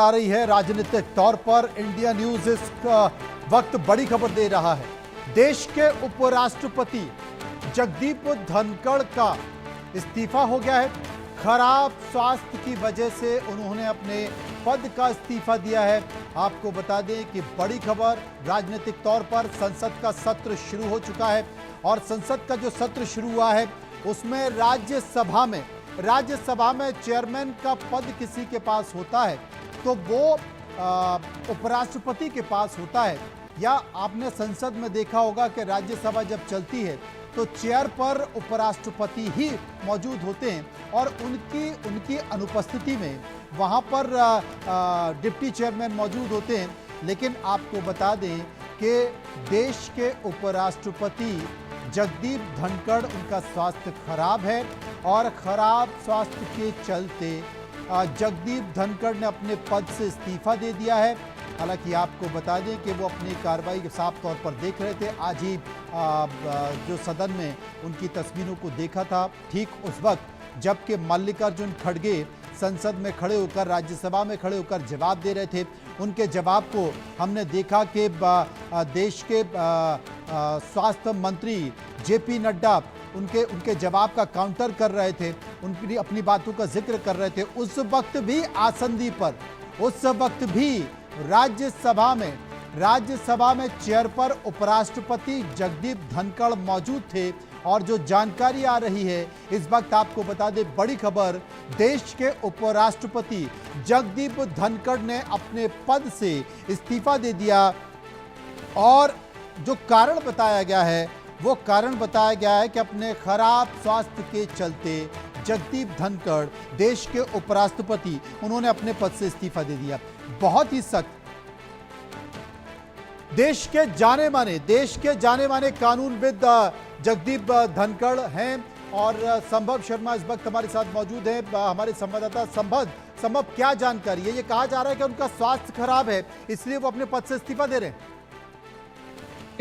आ रही है राजनीतिक तौर पर। इंडिया न्यूज इस वक्त बड़ी खबर दे रहा है। देश के उपराष्ट्रपति जगदीप धनखड़ का इस्तीफा हो गया है। खराब स्वास्थ्य की वजह से उन्होंने अपने पद का इस्तीफा दिया है। आपको बता दें कि बड़ी खबर राजनीतिक तौर पर संसद का सत्र शुरू हो चुका है और संसद का जो सत्र शुरू हुआ है उसमें राज्यसभा में चेयरमैन का पद किसी के पास होता है तो वो उपराष्ट्रपति के पास होता है। या आपने संसद में देखा होगा कि राज्यसभा जब चलती है तो चेयर पर उपराष्ट्रपति ही मौजूद होते हैं और उनकी अनुपस्थिति में वहां पर डिप्टी चेयरमैन मौजूद होते हैं। लेकिन आपको बता दें कि देश के उपराष्ट्रपति जगदीप धनखड़, उनका स्वास्थ्य खराब है और खराब स्वास्थ्य के चलते जगदीप धनखड़ ने अपने पद से इस्तीफा दे दिया है। हालांकि आपको बता दें कि वो अपनी कार्रवाई साफ तौर पर देख रहे थे। आज ही जो सदन में उनकी तस्वीरों को देखा था, ठीक उस वक्त जबकि मल्लिकार्जुन खड़गे संसद में खड़े होकर, राज्यसभा में खड़े होकर जवाब दे रहे थे। उनके जवाब को हमने देखा कि देश के स्वास्थ्य मंत्री जेपी नड्डा उनके जवाब का काउंटर कर रहे थे, उनकी अपनी बातों का जिक्र कर रहे थे। उस वक्त भी आसंदी पर, उस वक्त भी राज्यसभा में चेयर पर उपराष्ट्रपति जगदीप धनखड़ मौजूद थे। और जो जानकारी आ रही है इस वक्त आपको बता दें, बड़ी खबर, देश के उपराष्ट्रपति जगदीप धनखड़ ने अपने पद से इस्तीफा दे दिया और जो कारण बताया गया है वो कारण बताया गया है कि अपने खराब स्वास्थ्य के चलते जगदीप धनखड़, देश के उपराष्ट्रपति, उन्होंने अपने पद से इस्तीफा दे दिया। बहुत ही सख्त, देश के जाने माने कानूनविद जगदीप धनखड़ हैं और संभव शर्मा इस वक्त हमारे साथ मौजूद हैं, हमारे संवाददाता। संभव क्या जानकारी है? ये कहा जा रहा है कि उनका स्वास्थ्य खराब है इसलिए वो अपने पद से इस्तीफा दे रहे हैं।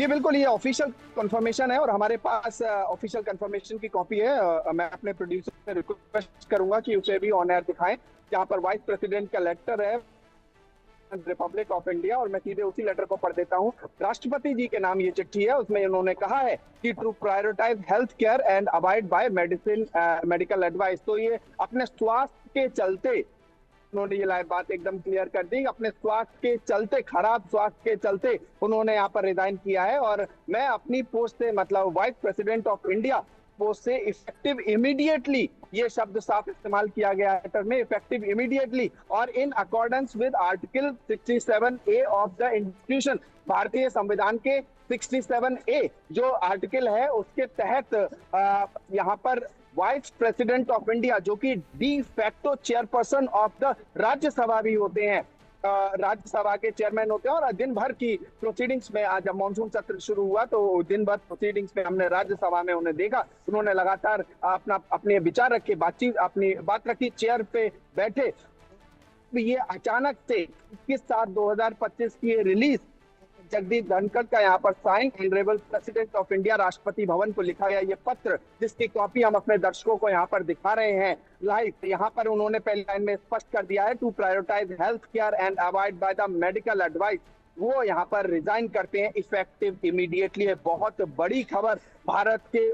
ये बिल्कुल, ये ऑफिशियल कंफर्मेशन है और हमारे पास ऑफिशियल कंफर्मेशन की कॉपी है। मैं अपने प्रोड्यूसर से रिक्वेस्ट करूंगा कि उसे भी ऑन एयर दिखाएं। यहाँ पर वाइस प्रेसिडेंट का लेटर है, रिपब्लिक ऑफ इंडिया, और मैं सीधे उसी लेटर को पढ़ देता हूँ। राष्ट्रपति जी के नाम ये चिट्ठी है। उसमें उन्होंने कहा है कि to prioritise health care and avoid by medical advice. तो ये अपने स्वास्थ्य के चलते उन्होंने ये बात एकदम क्लियर कर दी। अपने स्वास्थ्य के चलते, खराब स्वास्थ्य के चलते उन्होंने यहाँ पर रिजाइन किया है और मैं अपनी पोस्ट से, मतलब vice president of India post से इफेक्टिव इमीडिएटली, ये शब्द साफ इस्तेमाल किया गया है लेटर में, इफेक्टिव इमीडिएटली और in accordance with article 67A of the institution. भारतीय संविधान के 67A जो आर्टिकल है उसके तहत यहाँ पर वाइस प्रेसिडेंट ऑफ इंडिया, जो कि de facto chairperson of the Rajya Sabha भी होते हैं, राज्यसभा के चेयरमैन होते हैं। और दिन भर की प्रोसीडिंग्स में, आज जब मानसून सत्र शुरू हुआ तो दिन भर प्रोसीडिंग्स में हमने राज्यसभा में उन्हें देखा। उन्होंने लगातार अपने विचार रखे, अपनी बात रखी, चेयर पे बैठे। ये अचानक से 21/7/2025 की रिलीज जगदीप धनखड़ का यहाँ पर sign, honourable president of India, Rashtrapati Bhavan को लिखा गया ये पत्र, जिसकी कॉपी हम अपने दर्शकों को यहाँ पर दिखा रहे हैं लाइव। यहाँ पर उन्होंने पहली लाइन में स्पष्ट कर दिया है, to prioritise health care and avoid by the medical advice. वो यहाँ पर रिजाइन करते हैं इफेक्टिव इमीडिएटली। है बहुत बड़ी खबर। भारत के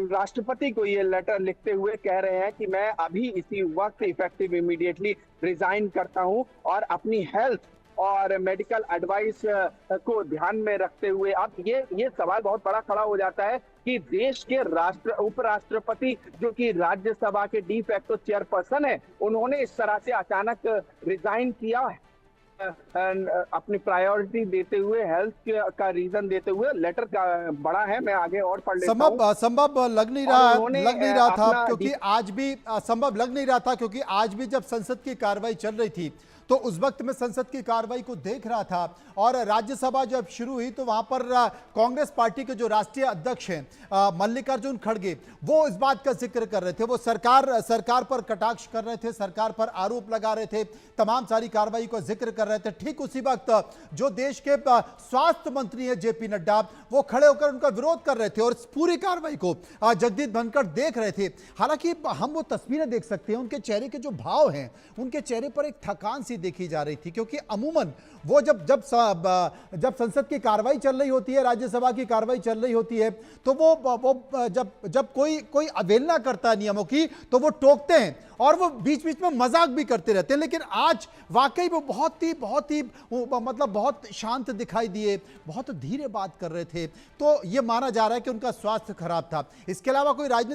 राष्ट्रपति को ये लेटर लिखते हुए कह रहे हैं कि मैं अभी इसी वक्त इफेक्टिव इमीडिएटली रिजाइन करता हूँ और अपनी हेल्थ और मेडिकल एडवाइस को ध्यान में रखते हुए। अब ये सवाल बहुत बड़ा खड़ा हो जाता है कि देश के उपराष्ट्रपति, जो कि राज्यसभा के डी फैक्टो चेयरपर्सन है, उन्होंने इस तरह से अचानक रिजाइन किया अपनी प्रायोरिटी देते हुए, हेल्थ का रीजन देते हुए। लेटर का बड़ा है, मैं आगे और पढ़ लेता हूं। संभव लग नहीं रहा था क्योंकि आज भी जब संसद की कार्रवाई चल रही थी तो उस वक्त में संसद की कार्रवाई को देख रहा था और राज्यसभा जब शुरू हुई तो वहां पर कांग्रेस पार्टी के जो राष्ट्रीय अध्यक्ष हैं मल्लिकार्जुन खड़गे, वो इस बात का जिक्र कर रहे थे। वो सरकार पर कटाक्ष कर रहे थे, सरकार पर आरोप लगा रहे थे, तमाम सारी कार्रवाई को जिक्र कर कर रहे थे, ठीक उसी वक्त जो देश के स्वास्थ्य मंत्री हैं जेपी नड्डा, वो खड़े होकर उनका विरोध कर रहे थे और इस पूरी कार्रवाई को जगदीप धनखड़ देख रहे थे। हालांकि हम वो तस्वीरें देख सकते हैं, उनके चेहरे के जो भाव हैं, उनके चेहरे पर एक थकान सी देखी जा रही थी, क्योंकि अमूमन वो जब संसद की कार्रवाई चल रही होती है, राज्यसभा की कार्रवाई चल रही होती है, तो वो जब कोई अवहेलना करता है नियमों की, तो वो टोकते हैं और वो बीच बीच में मजाक भी करते रहते हैं। लेकिन आज वाकई वो बहुत ही मतलब बहुत शांत दिखाई दिए, बहुत धीरे बात कर रहे थे, तो ये माना जा रहा है कि उनका स्वास्थ्य खराब था। इसके अलावा कोई राजनीतिक